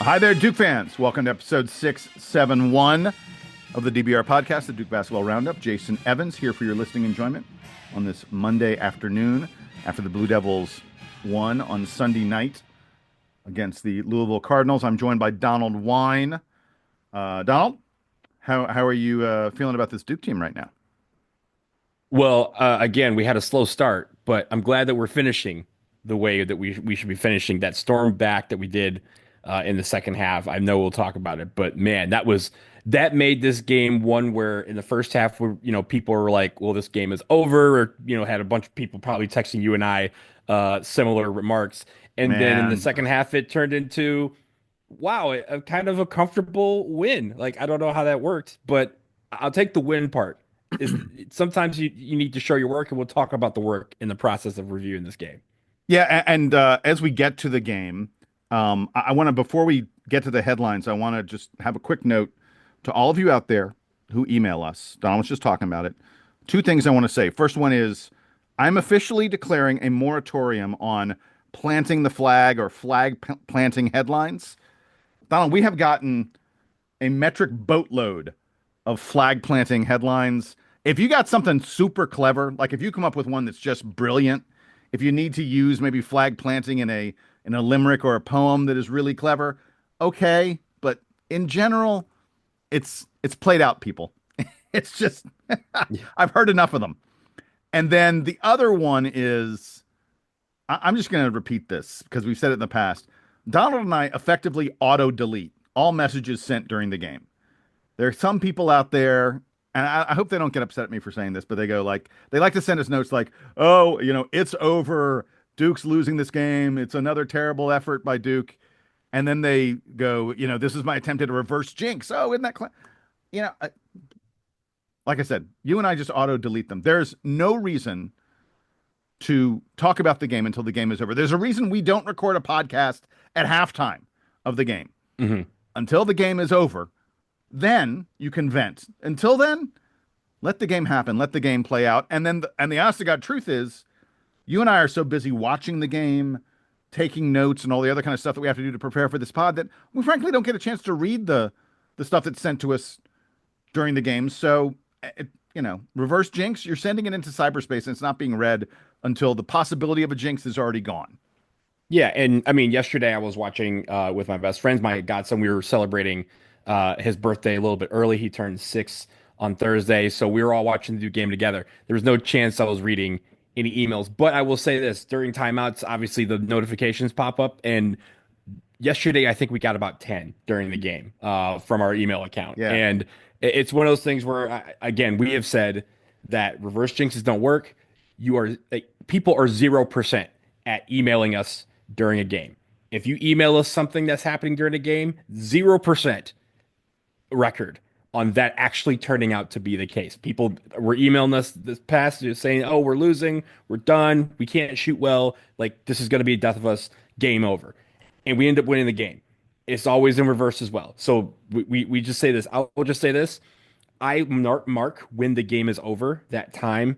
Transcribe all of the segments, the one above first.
Hi there, Duke fans. Welcome to episode 671 of the DBR podcast, the Duke Basketball Roundup. Jason Evans here for your listening enjoyment on this Monday afternoon after the Blue Devils won on Sunday night against the Louisville Cardinals. I'm joined by Donald Wine. Donald, how are you feeling about this Duke team right now? Well, again, we had a slow start, but I'm glad that we're finishing the way that we should be finishing. That storm back that we did in the second half. I know we'll talk about it, but man, that made this game one where in the first half, where people were like, "Well, this game is over," or had a bunch of people probably texting you and I similar remarks, and then in the Man, second half, it turned into, wow, a kind of a comfortable win. Like I don't know how that worked, but I'll take the win part. Is sometimes you need to show your work, and we'll talk about the work in the process of reviewing this game. yeah, and as we get to the game, I want to, before we get to the headlines, I want to just have a quick note to all of you out there who email us. Donald was just talking about it. Two things I want to say. First one is I'm officially declaring a moratorium on planting the flag or planting headlines. Donald, we have gotten a metric boatload of flag planting headlines. If you got something super clever, like if you come up with one that's just brilliant, if you need to use maybe flag planting in a limerick or a poem that is really clever, okay. But in general, it's played out, people. It's just Yeah. I've heard enough of them. And then the other one is I'm just going to repeat this because we've said it in the past. Donald and I effectively auto delete all messages sent during the game. There are some people out there, and I hope they don't get upset at me for saying this, but they go like, they like to send us notes like, oh, it's over. Duke's losing this game. It's another terrible effort by Duke. And then they go, this is my attempt at a reverse jinx. Oh, isn't that, you know, I- like I said, you and I just auto delete them. There's no reason to talk about the game until the game is over. There's a reason we don't record a podcast at halftime of the game. hmm Until the game is over, then you can vent. Until then, let the game happen, let the game play out. And then and the honest to God truth is, you and I are so busy watching the game, taking notes, and all the other kind of stuff that we have to do to prepare for this pod that we frankly don't get a chance to read the stuff that's sent to us during the game. So, reverse jinx, you're sending it into cyberspace and it's not being read until the possibility of a jinx is already gone. Yeah, and I mean, yesterday I was watching with my best friends, my godson. We were celebrating his birthday a little bit early. He turned 6 on Thursday, so we were all watching the Duke game together. There was no chance I was reading any emails, but I will say this: during timeouts, obviously the notifications pop up, and yesterday I think we got about 10 during the game from our email account. Yeah. And it's one of those things where again, we have said that reverse jinxes don't work. You are like, people are 0% at emailing us during a game. If you email us something that's happening during a game, 0% record on that actually turning out to be the case. People were emailing us this past just saying, "Oh, we're losing, we're done, we can't shoot well, like this is going to be a death of us, game over," and we end up winning the game. It's always in reverse as well. So we just say this. I'll just say this. I mark when the game is over. That time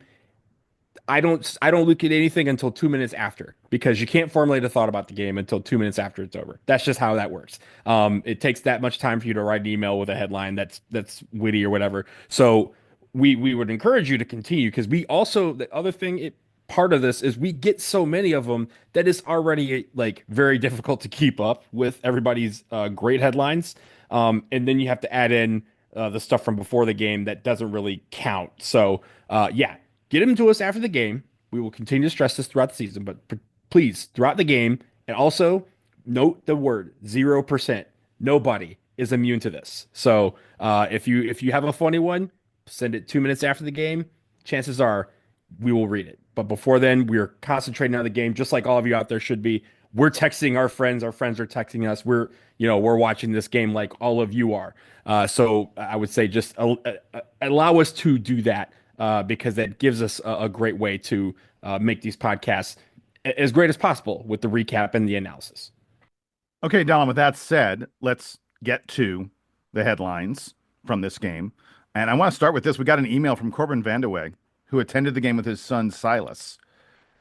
I don't look at anything until 2 minutes after because you can't formulate a thought about the game until 2 minutes after it's over. That's just how that works. It takes that much time for you to write an email with a headline that's witty or whatever. So we would encourage you to continue because we also the other thing part of this is we get so many of them that it's already like very difficult to keep up with everybody's great headlines. And then you have to add in the stuff from before the game that doesn't really count. So yeah, get them to us after the game. We will continue to stress this throughout the season, but please, throughout the game, and also note the word 0%. Nobody is immune to this. So if you have a funny one, send it 2 minutes after the game. Chances are we will read it. But before then, we are concentrating on the game, just like all of you out there should be. We're texting our friends. Our friends are texting us. We're watching this game like all of you are. So I would say just allow us to do that because that gives us a great way to make these podcasts as great as possible with the recap and the analysis. Okay, Donald, with that said, let's get to the headlines from this game. And I want to start with this. We got an email from Corbin Vandeweghe, who attended the game with his son Silas.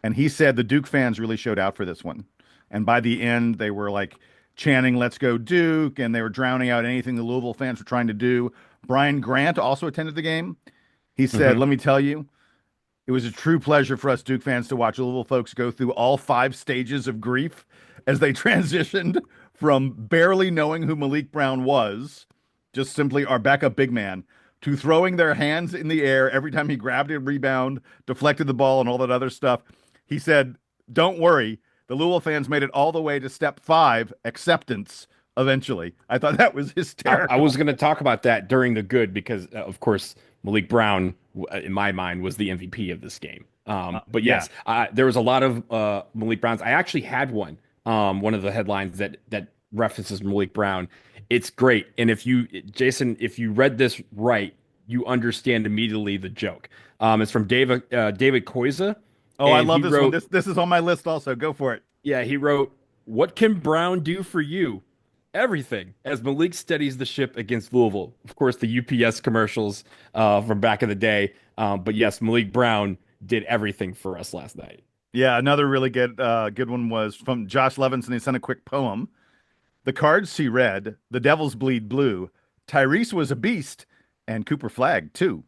And he said the Duke fans really showed out for this one. And by the end, they were like chanting "Let's go Duke," and they were drowning out anything the Louisville fans were trying to do. Brian Grant also attended the game. He said, Hmm. "Let me tell you, it was a true pleasure for us Duke fans to watch Louisville folks go through all 5 stages of grief as they transitioned from barely knowing who Maliq Brown was, just simply our backup big man, to throwing their hands in the air every time he grabbed a rebound, deflected the ball, and all that other stuff." He said, "Don't worry, the Louisville fans made it all the way to step 5, acceptance, eventually." I thought that was I was hysterical. going to talk about that during the good because, of course, Maliq Brown, in my mind, was the MVP of this game. But Yeah. yes, there was a lot of Maliq Browns. I actually had one of the headlines that references Maliq Brown. It's great, and if you, Jason, if you read this right, you understand immediately the joke. It's from David Koiza, Oh, I and love he this one. wrote, This is on my list also. Go for it. yeah, he wrote, "What can Brown do for you? Everything." As Malik steadies the ship against Louisville. Of course, the UPS commercials from back in the day. But yes, Malik Brown did everything for us last night. Yeah, another really good one was from Josh Levinson. He sent a quick poem. "The cards see red, the Devils bleed blue. Tyrese was a beast, and Cooper Flagg too."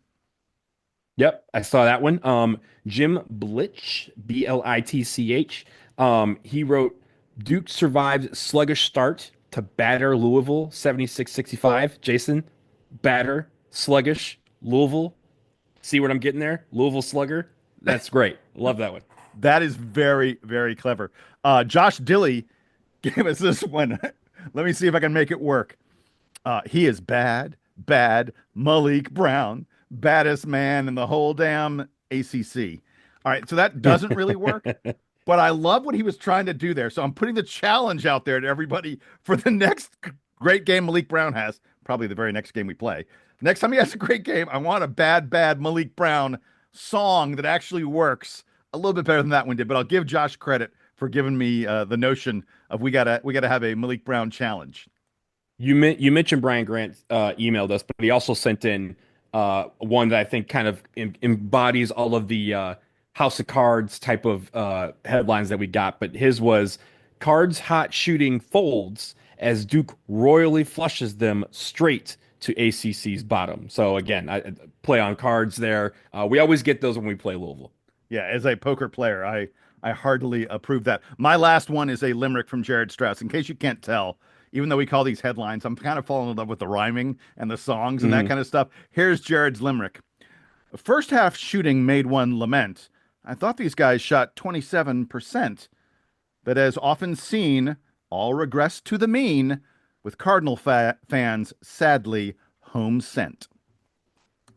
Yep, I saw that one. Jim Blitch, Blitch. He wrote, Duke survived sluggish start to batter Louisville 76-65. Jason, batter, sluggish, Louisville. See what I'm getting there? Louisville Slugger. That's great. Love that one. That is very, very clever. Josh Dilly gave us this one. Let me see if I can make it work. He is bad, bad Maliq Brown, baddest man in the whole damn ACC. All right, so that doesn't really work, but I love what he was trying to do there. So I'm putting the challenge out there to everybody for the next great game Maliq Brown has, probably the very next game we play. Next time he has a great game, I want a bad, bad Maliq Brown song that actually works a little bit better than that one did. But I'll give Josh credit for giving me the notion of we gotta have a Maliq Brown challenge. You mentioned Brian Grant emailed us, but he also sent in one that I think kind of embodies all of the House of Cards type of headlines that we got. But his was Cards hot shooting folds as Duke royally flushes them straight to ACC's bottom. So again, I play on cards there. We always get those when we play Louisville. Yeah, as a poker player, I heartily approve that. My last one is a limerick from Jared Strauss. In case you can't tell, even though we call these headlines, I'm kind of falling in love with the rhyming and the songs and that Mhm. kind of stuff. Here's Jared's limerick. "First half shooting made one lament. I thought these guys shot 27%, but as often seen, all regress to the mean, with Cardinal fans sadly home sent."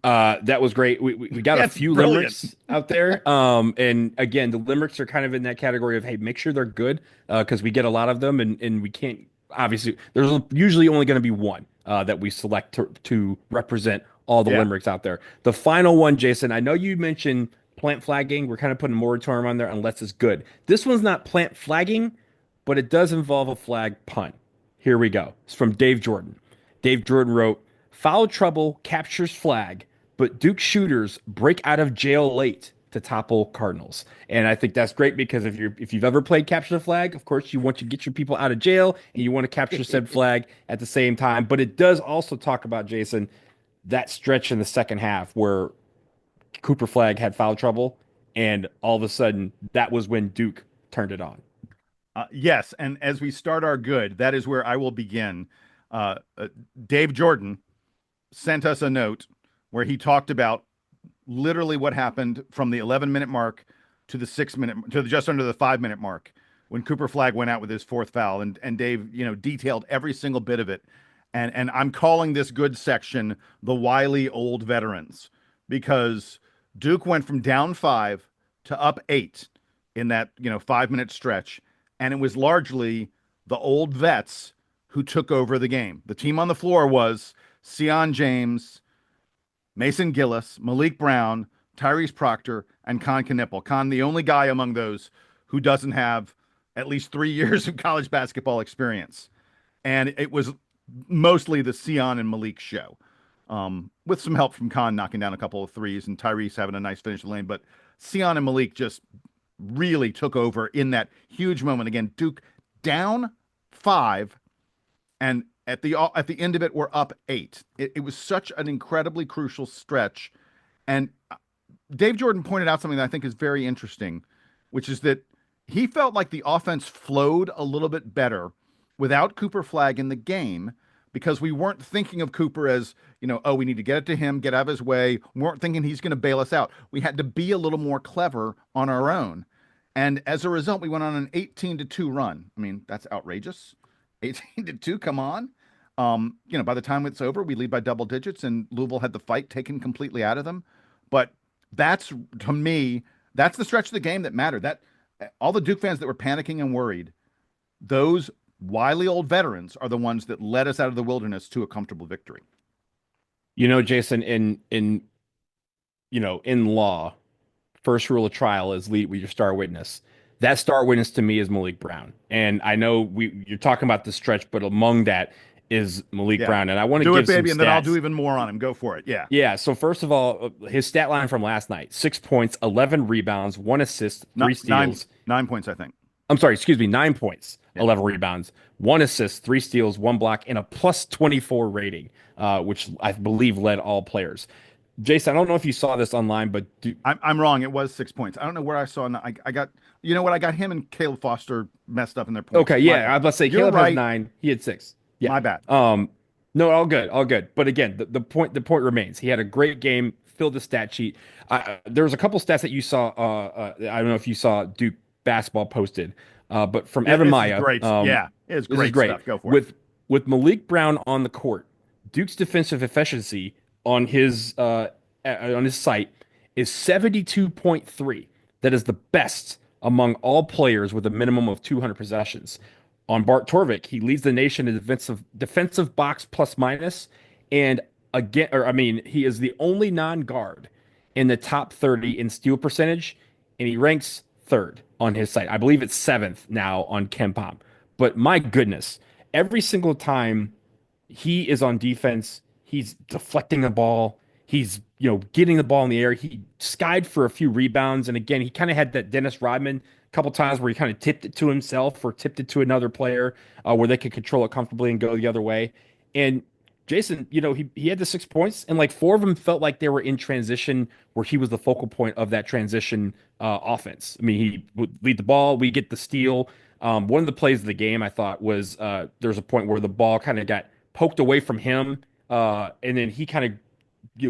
That was great. We got a That's few brilliant. limericks out there. And again, the limericks are kind of in that category of, hey, make sure they're good, because we get a lot of them and we can't, obviously, there's usually only going to be one that we select to represent all the Yeah. limericks out there. The final one, Jason, I know you mentioned plant flagging. We're kind of putting a moratorium on there unless it's good. This one's not plant flagging, but it does involve a flag pun. Here we go. It's from Dave Jordan. Dave Jordan wrote, "Foul trouble captures flag, but Duke shooters break out of jail late to topple Cardinals." And I think that's great because if you've ever played capture the flag, of course you want to get your people out of jail and you want to capture said flag at the same time. But it does also talk about, Jason, that stretch in the second half where Cooper Flagg had foul trouble, and all of a sudden that was when Duke turned it on. Yes, and as we start our good, that is where I will begin. Uh, uh, Dave Jordan sent us a note where he talked about literally what happened from the 11-minute mark to the 6 minute to just under the 5 minute mark when Cooper Flagg went out with his fourth foul, and Dave, detailed every single bit of it. And I'm calling this good section the wily old veterans, because Duke went from down 5 to up 8 in that 5 minute stretch, and it was largely the old vets who took over the game. The team on the floor was Sion James, Mason Gillis, Maliq Brown, Tyrese Proctor, and Ktripple. The only guy among those who doesn't have at least 3 years of college basketball experience. And it was mostly the Sion and Malik show, with some help from Khan knocking down a couple of threes and Tyrese having a nice finish of the lane. But Sion and Malik just really took over in that huge moment. Again, Duke down 5 and at the end of it, we're up 8. It was such an incredibly crucial stretch, and Dave Jordan pointed out something that I think is very interesting, which is that he felt like the offense flowed a little bit better without Cooper Flagg in the game because we weren't thinking of Cooper as, oh, we need to get it to him, get out of his way. We weren't thinking he's going to bail us out. We had to be a little more clever on our own. And as a result, we went on an 18-2 run. I mean, that's outrageous. 18-2, come on. By the time it's over, we lead by double digits, and Louisville had the fight taken completely out of them. But that's, to me, that's the stretch of the game that mattered. That all the Duke fans that were panicking and worried, those wily old veterans are the ones that led us out of the wilderness to a comfortable victory. Jason, in law, first rule of trial is lead with your star witness. That star witness to me is Maliq Brown. And I know you're talking about the stretch, but among that is Maliq Brown. And I want to do give it, baby, some and then I'll stats. do even more on him. Go for it. Yeah. Yeah. So first of all, his stat line from last night: 6 points, 11 rebounds, 1 assist, 3 steals. 9 points, I think. I'm sorry, excuse me, 9 points, 11 rebounds, 1 assist, 3 steals, 1 block, and a plus 24 rating, which I believe led all players. Jason, I don't know if you saw this online, but I'm wrong. It was 6 points. I don't know where I saw. I got. You know what? I got him and Caleb Foster messed up in their points. Okay, yeah, I was about to say Caleb has 9. He had 6. Yeah, my bad. No, all good, all good. But again, the point remains. He had a great game. Filled the stat sheet. There was a couple stats that you saw. I don't know if you saw Duke Basketball posted, but from Evan Maya. Great. Yeah, it's great stuff. Go for it. With Maliq Brown on the court, Duke's defensive efficiency on his site is 72.3. That is the best among all players with a minimum of 200 possessions. On Bart Torvik, he leads the nation in defensive box plus minus, and he is the only non-guard in the top 30 in steal percentage, and he ranks 3rd on his site. I believe it's 7th now on KenPom. But my goodness, every single time he is on defense, he's deflecting the ball. He's, getting the ball in the air. He skied for a few rebounds. And again, he kind of had that Dennis Rodman a couple times where he kind of tipped it to himself or tipped it to another player where they could control it comfortably and go the other way. And Jason, he had the 6 points, and like 4 of them felt like they were in transition where he was the focal point of that transition offense. I mean, he would lead the ball. We get the steal. One of the plays of the game I thought was there's a point where the ball kind of got poked away from him, and then he kind of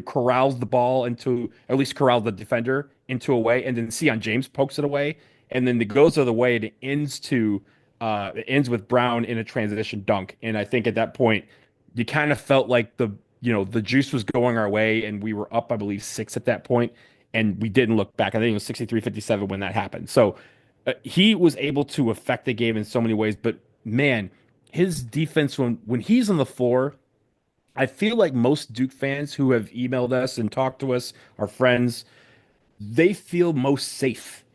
corrals the ball into, at least corrals the defender into a way, and then Sion James pokes it away, and then it goes the other way, and it ends with Brown in a transition dunk. And I think at that point, you kind of felt like the juice was going our way, and we were up, I believe, 6 at that point, and we didn't look back. I think it was 63-57 when that happened. So he was able to affect the game in so many ways, but man, his defense when he's on the floor, I feel like most Duke fans who have emailed us and talked to us, our friends, they feel most safe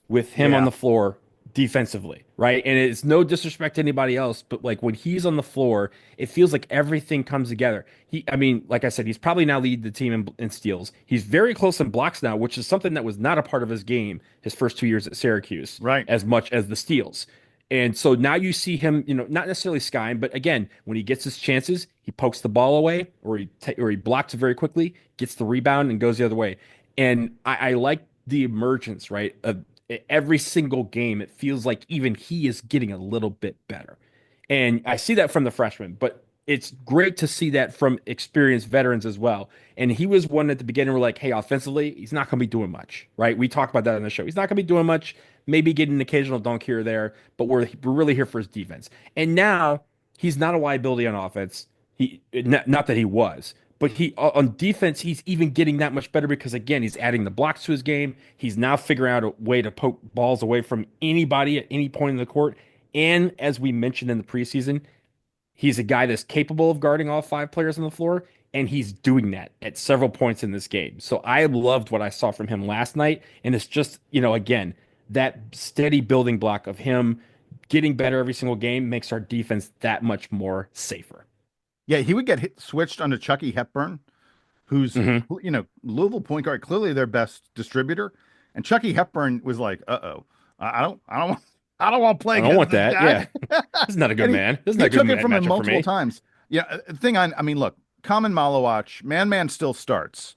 with him on the floor defensively, right? And it's no disrespect to anybody else, but like when he's on the floor, it feels like everything comes together. Like I said, he's probably now lead the team in steals. He's very close in blocks now, which is something that was not a part of his game his first 2 years at Syracuse, right? As much as the steals. And so now you see him, not necessarily skying, but again, when he gets his chances, he pokes the ball away, or he blocks it very quickly, gets the rebound, and goes the other way. And I like the emergence, right? Of every single game, it feels like even he is getting a little bit better. And I see that from the freshmen, but it's great to see that from experienced veterans as well. And he was one at the beginning, we're like, hey, offensively, he's not going to be doing much, right? We talked about that on the show. He's not going to be doing much, maybe getting an occasional dunk here or there, but we're really here for his defense. And now he's not a liability on offense. Not that he was, but he on defense, he's even getting that much better because, again, he's adding the blocks to his game. He's now figuring out a way to poke balls away from anybody at any point in the court. And as we mentioned in the preseason, he's a guy that's capable of guarding all 5 players on the floor, and he's doing that at several points in this game. So I loved what I saw from him last night, and it's just, again, that steady building block of him getting better every single game makes our defense that much more safer. Yeah, he would get switched onto Chucky Hepburn, who's Louisville point guard, clearly their best distributor, and Chucky Hepburn was like, "Uh-oh, I don't I don't want to play I don't against want this that. guy. Yeah. This is not a good And man. This is not he a good took it from him matchup for multiple me. times. Yeah, I mean, look, common Malawach, man still starts,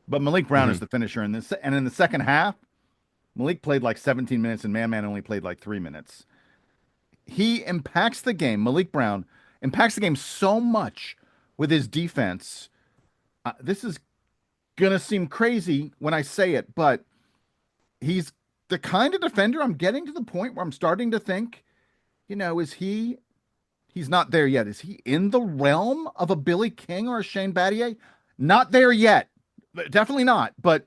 but Maliq Brown is Hmm. the finisher in this. And in the second half, Malik played like 17 minutes and man only played like 3 minutes. He impacts the game. Maliq Brown impacts the game so much with his defense. This is gonna seem crazy when I say it, but he's the kind of defender I'm getting to the point where I'm starting to think, is he's not there yet. Is he in the realm of a Billy King or a Shane Battier? Not there yet. Definitely not. But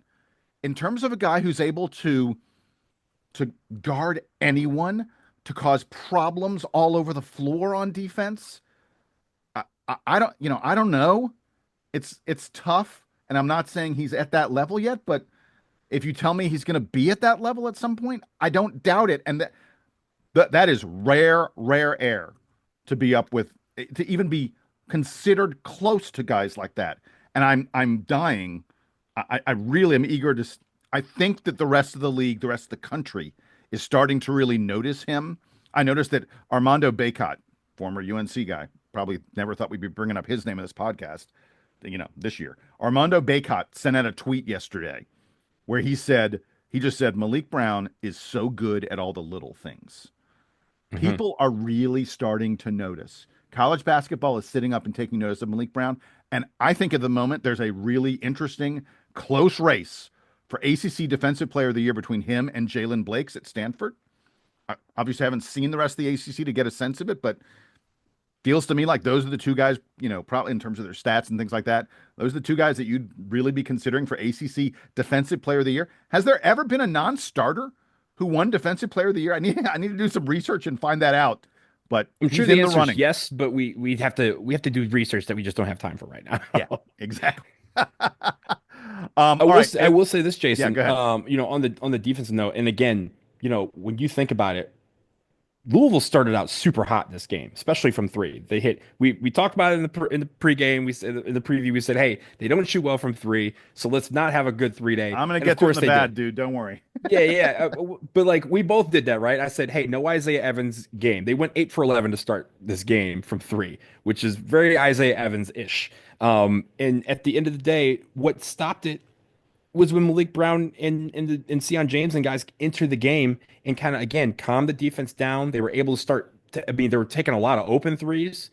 in terms of a guy who's able to guard anyone, to cause problems all over the floor on defense, I don't, I don't know. It's tough, and I'm not saying he's at that level yet, but if you tell me he's going to be at that level at some point, I don't doubt it. And that is rare air to be up with, to even be considered close to guys like that. And I'm dying. I really am eager to. I think that the rest of the league, the rest of the country, is starting to really notice him. I noticed that Armando Bacot, former UNC guy, probably never thought we'd be bringing up his name in this podcast, this year. Armando Bacot sent out a tweet yesterday where he just said, Maliq Brown is so good at all the little things. Hmm. People are really starting to notice. College basketball is sitting up and taking notice of Maliq Brown. And I think at the moment there's a really interesting, close race for ACC Defensive Player of the Year between him and Jalen Blakes at Stanford. I obviously haven't seen the rest of the ACC to get a sense of it, but feels to me like those are the two guys, probably in terms of their stats and things like that. Those are the two guys that you'd really be considering for ACC Defensive Player of the Year. Has there ever been a non-starter who won Defensive Player of the Year? I need to do some research and find that out. But I'm sure he's the in the answer is running. yes, but we have to do research that we just don't have time for right now. Yeah, exactly. I All will right. say, I will say this, Yeah, Jason. go ahead. On the defensive note, and again, when you think about it, Louisville started out super hot this game, especially from three. They hit. We talked about it in the pregame. We said in the preview. We said, hey, they don't shoot well from three, so let's not have a good 3 day. I'm gonna And of get to it in course the they did. bad, dude. Don't worry. Yeah, yeah. But like we both did that, right? I said, hey, no Isaiah Evans game. They went 8 for 11 to start this game from three, which is very Isaiah Evans-ish. And at the end of the day, what stopped it was when Maliq Brown and Sion James and guys entered the game and kind of again calmed the defense down. They were able to start. I mean, they were taking a lot of open threes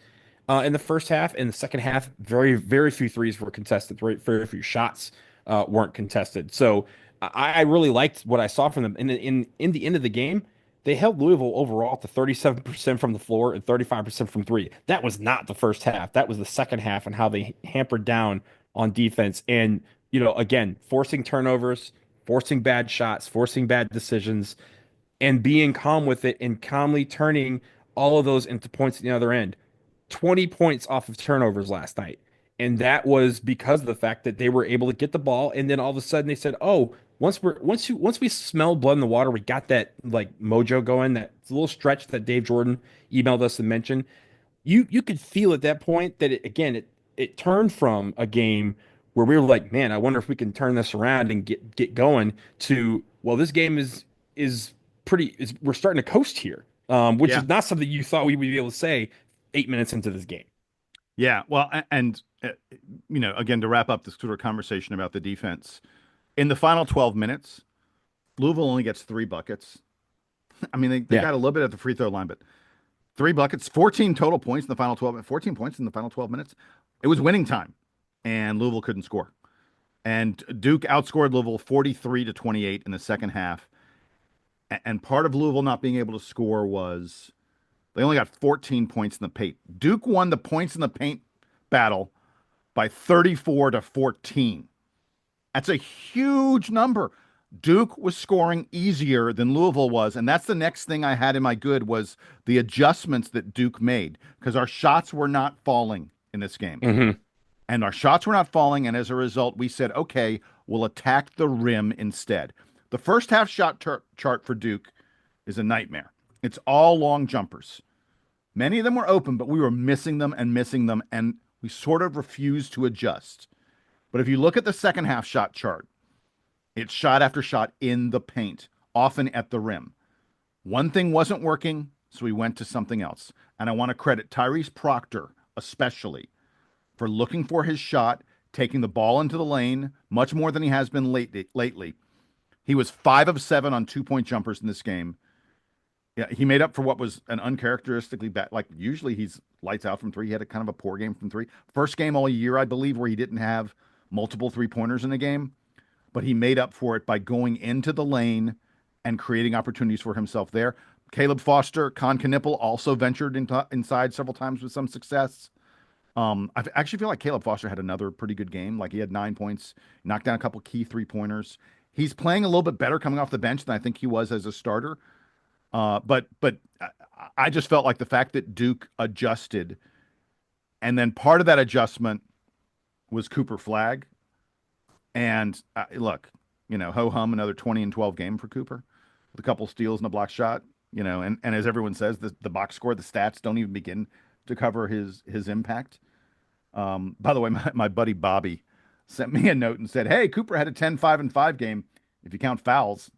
in the first half. In the second half, very few threes were contested. Very few shots weren't contested. So I really liked what I saw from them. And in the end of the game, they held Louisville overall to 37% from the floor and 35% from three. That was not the first half. That was the second half and how they hampered down on defense. And again, forcing turnovers, forcing bad shots, forcing bad decisions, and being calm with it and calmly turning all of those into points at the other end. 20 points off of turnovers last night. And that was because of the fact that they were able to get the ball. And then all of a sudden they said, oh, once we smell blood in the water, we got that like mojo going, that little stretch that Dave Jordan emailed us and mentioned. You could feel at that point that it turned from a game where we were like, man, I wonder if we can turn this around and get going to, well, this game is we're starting to coast here, which Yeah. is not something you thought we would be able to say 8 minutes into this game. Yeah. Well, and again, to wrap up this sort of conversation about the defense, in the final 12 minutes, Louisville only gets 3 buckets. I mean, they Yeah. got a little bit at the free throw line, but 3 buckets, 14 total points in the final 12, 14 points in the final 12 minutes. It was winning time, and Louisville couldn't score. And Duke outscored Louisville 43-28 in the second half. And part of Louisville not being able to score was they only got 14 points in the paint. Duke won the points in the paint battle by 34-14. That's a huge number. Duke was scoring easier than Louisville was, and that's the next thing I had in my good was the adjustments that Duke made because our shots were not falling in this game. Hmm. And our shots were not falling, and as a result, we said, okay, we'll attack the rim instead. The first half shot chart for Duke is a nightmare. It's all long jumpers. Many of them were open, but we were missing them, and we sort of refused to adjust. But if you look at the second half shot chart, it's shot after shot in the paint, often at the rim. One thing wasn't working, so we went to something else. And I want to credit Tyrese Proctor, especially, for looking for his shot, taking the ball into the lane much more than he has been lately. He was 5 of 7 on 2-point jumpers in this game. Yeah, he made up for what was an uncharacteristically bad. Like usually he's lights out from three. He had a kind of a poor game from three. First game all year, I believe, where he didn't have multiple 3-pointers in a game, but he made up for it by going into the lane and creating opportunities for himself there. Caleb Foster, Ktripple also ventured inside several times with some success. I actually feel like Caleb Foster had another pretty good game. Like he had 9 points, knocked down a couple key 3-pointers. He's playing a little bit better coming off the bench than I think he was as a starter. But I just felt like the fact that Duke adjusted, and then part of that adjustment was Cooper Flagg. And look, ho hum, another 20 and 12 game for Cooper with a couple steals and a block shot. And as everyone says, the box score, the stats don't even begin to cover his impact. By the way, my buddy Bobby sent me a note and said, "Hey, Cooper had a 10-5-5 game if you count fouls."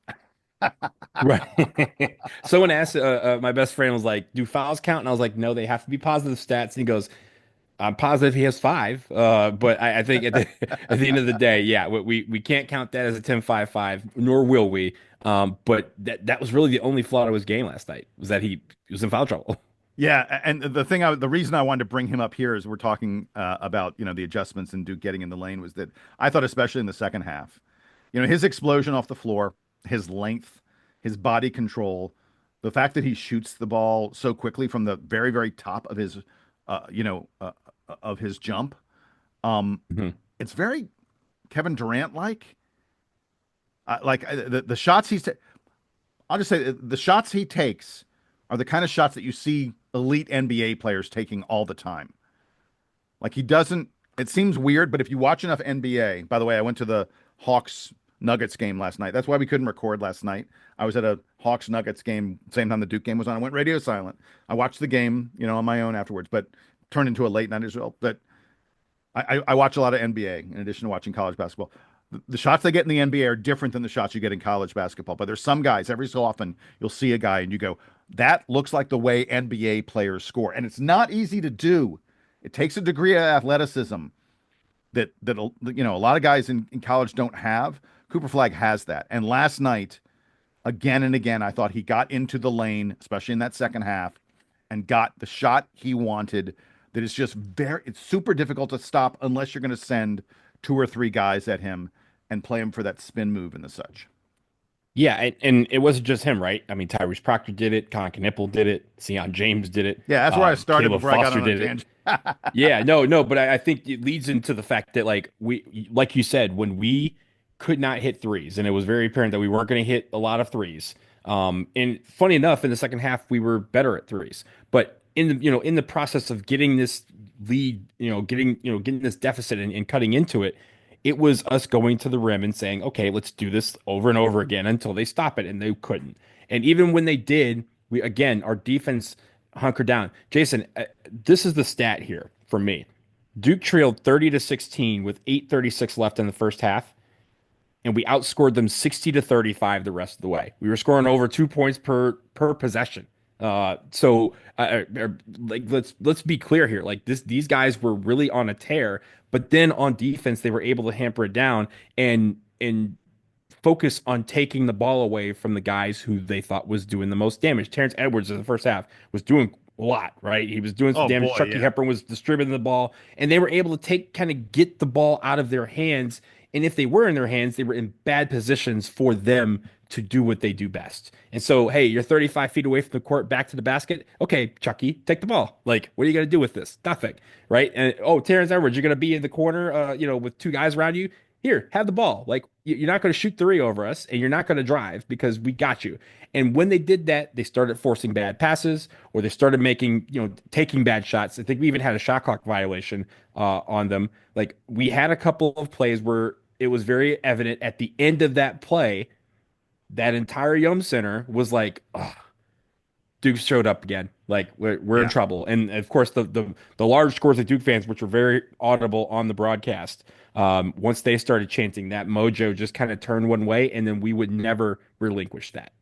Right. Someone asked, my best friend was like, do fouls count? And I was like, no, they have to be positive stats. And he goes, I'm positive he has five. But I think at the end of the day, yeah, we can't count that as a 10-5-5, nor will we. But that was really the only flaw to his game last night was that he was in foul trouble. Yeah, and the reason I wanted to bring him up here is we're talking about the adjustments and Duke getting in the lane was that I thought especially in the second half, his explosion off the floor, his length, his body control, the fact that he shoots the ball so quickly from the very very top of his of his jump, Mhm. it's very Kevin Durant like the shots I'll just say the shots he takes are the kind of shots that you see elite NBA players taking all the time. Like he doesn't, it seems weird, but if you watch enough NBA, by the way, I went to the Hawks Nuggets game last night. That's why we couldn't record last night. I was at a Hawks Nuggets game, same time the Duke game was on. I went radio silent. I watched the game, on my own afterwards, but turned into a late night as well. But I watch a lot of NBA in addition to watching college basketball. The shots they get in the NBA are different than the shots you get in college basketball. But there's some guys, every so often, you'll see a guy and you go, that looks like the way NBA players score. And it's not easy to do. It takes a degree of athleticism that a lot of guys in college don't have. Cooper Flagg has that. And last night, again and again, I thought he got into the lane, especially in that second half, and got the shot he wanted. That is just it's super difficult to stop unless you're going to send 2 or 3 guys at him and play him for that spin move and the such. Yeah, and it wasn't just him, right? I mean, Tyrese Proctor did it, Ktripple did it, Sion James did it, Yeah, that's where I started Caleb before I got Foster on a did it. tangent. Yeah, no, but I think it leads into the fact that like you said, when we could not hit threes, and it was very apparent that we weren't going to hit a lot of threes. And funny enough, in the second half, we were better at threes. But in the process of getting this lead, getting this deficit and cutting into it, it was us going to the rim and saying, okay, let's do this over and over again until they stop it, and they couldn't. And even when they did, our defense hunkered down. Jason, this is the stat here for me. Duke trailed 30-16 with 8:36 left in the first half, and we outscored them 60-35 the rest of the way. We were scoring over 2 points per possession. Like let's be clear here. Like these guys were really on a tear, but then on defense they were able to hamper it down and focus on taking the ball away from the guys who they thought was doing the most damage. Terrence Edwards in the first half was doing a lot, right? He was doing some Oh damage. boy, Chucky yeah. Hepburn was distributing the ball, and they were able to get the ball out of their hands. And if they were in their hands, they were in bad positions for them to do what they do best. And so, hey, you're 35 feet away from the court, back to the basket. Okay, Chucky, take the ball. Like, what are you going to do with this? Nothing, right? And oh, Terrence Edwards, you're going to be in the corner, with 2 guys around you. Here, have the ball. Like, you're not going to shoot three over us, and you're not going to drive because we got you. And when they did that, they started forcing bad passes, or they started taking bad shots. I think we even had a shot clock violation on them. Like, we had a couple of plays where it was very evident at the end of that play that entire Yum Center was like, oh, Duke showed up again. Like we're in Yeah. trouble. And of course, the large scores of Duke fans, which were very audible on the broadcast, once they started chanting, that mojo just kind of turned one way, and then we would never relinquish that.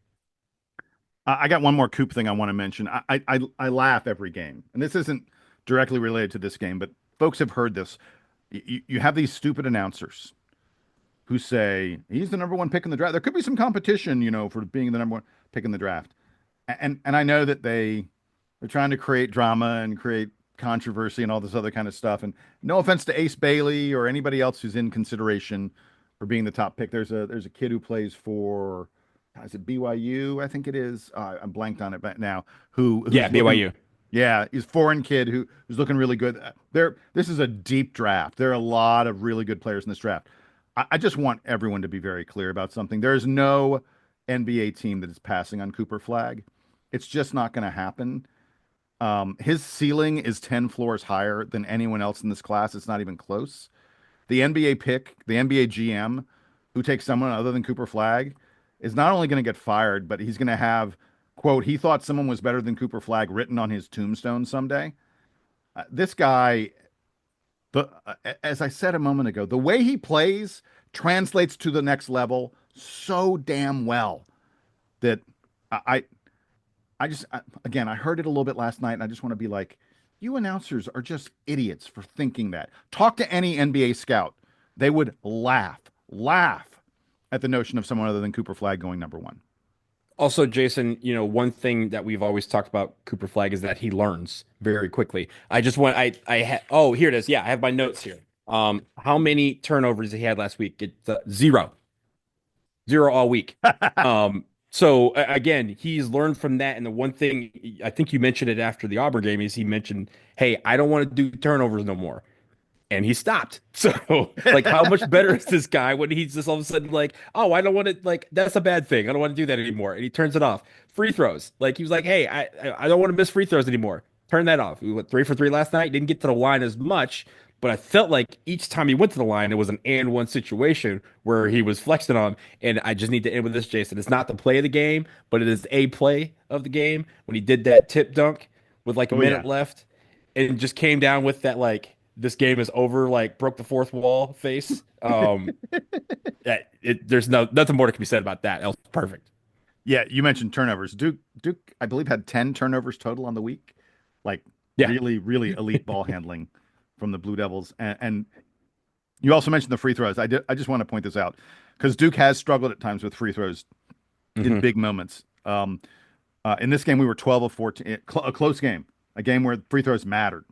I got one more Coop thing I want to mention. I laugh every game, and this isn't directly related to this game, but folks have heard this. You have these stupid announcers who say he's the number one pick in the draft. There could be some competition, for being the number one pick in the draft. And I know that they're trying to create drama and create controversy and all this other kind of stuff. And no offense to Ace Bailey or anybody else who's in consideration for being the top pick. There's a kid who plays for, is it BYU? I think it is. I'm blanked on it right now. Who's Yeah, looking, BYU. yeah, he's a foreign kid who's looking really good. This is a deep draft. There are a lot of really good players in this draft. I just want everyone to be very clear about something. There is no NBA team that is passing on Cooper Flagg. It's just not going to happen. His ceiling is 10 floors higher than anyone else in this class. It's not even close. The NBA pick, the NBA GM who takes someone other than Cooper Flagg is not only going to get fired, but he's going to have, quote, he thought someone was better than Cooper Flagg written on his tombstone someday. This guy, as I said a moment ago, the way he plays translates to the next level so damn well that I, again, I heard it a little bit last night, and I just want to be like, you announcers are just idiots for thinking that. Talk to any NBA scout. They would laugh at the notion of someone other than Cooper Flagg going number one. Also, Jason, one thing that we've always talked about Cooper Flagg is that he learns very quickly. I just want oh, here it is. Yeah, I have my notes here. How many turnovers he had last week? It's zero. Zero all week. So again, he's learned from that. And the one thing I think you mentioned it after the Auburn game is he mentioned, "Hey, I don't want to do turnovers no more." And he stopped. So, like, how much better is this guy when he's just all of a sudden like, oh, I don't want to, like, that's a bad thing. I don't want to do that anymore. And he turns it off. Free throws. Like, he was like, hey, I don't want to miss free throws anymore. Turn that off. We went 3 for 3 last night. Didn't get to the line as much, but I felt like each time he went to the line, it was an and one situation where he was flexing on. And I just need to end with this, Jason. It's not the play of the game, but it is a play of the game when he did that tip dunk with like a minute left and just came down with that, like, this game is over, like broke the fourth wall face. There's nothing more to be said about that. That was perfect. Yeah, you mentioned turnovers. Duke, I believe, had 10 turnovers total on the week. Like, Yeah. really, really elite ball handling from the Blue Devils. And you also mentioned the free throws. I just want to point this out because Duke has struggled at times with free throws in big moments. In this game, we were 12 of 14, a close game, a game where free throws mattered.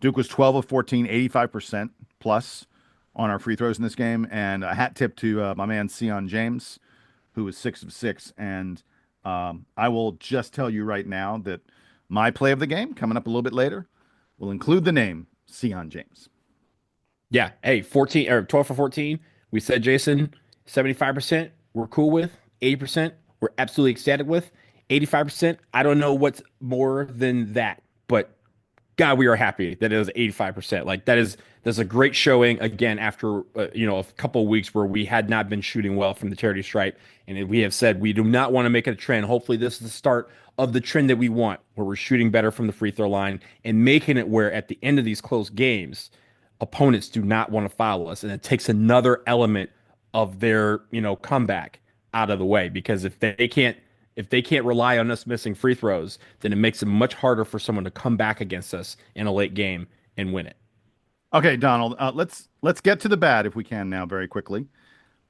Duke was 12 of 14, 85% plus on our free throws in this game. And a hat tip to my man Sion James, who was 6 of 6. And I will just tell you right now that my play of the game, coming up a little bit later, will include the name Sion James. Yeah. Hey, 14 or 12 for 14. We said, Jason, 75% we're cool with. 80% we're absolutely ecstatic with. 85%, I don't know what's more than that, but God, we are happy that it was 85%. Like that's a great showing again after a couple of weeks where we had not been shooting well from the charity stripe, and we have said we do not want to make it a trend. Hopefully, this is the start of the trend that we want, where we're shooting better from the free throw line and making it where at the end of these close games, opponents do not want to foul us, and it takes another element of their comeback out of the way because if they can't rely on us missing free throws, then it makes it much harder for someone to come back against us in a late game and win it. Okay, Donald, let's get to the bad if we can now very quickly.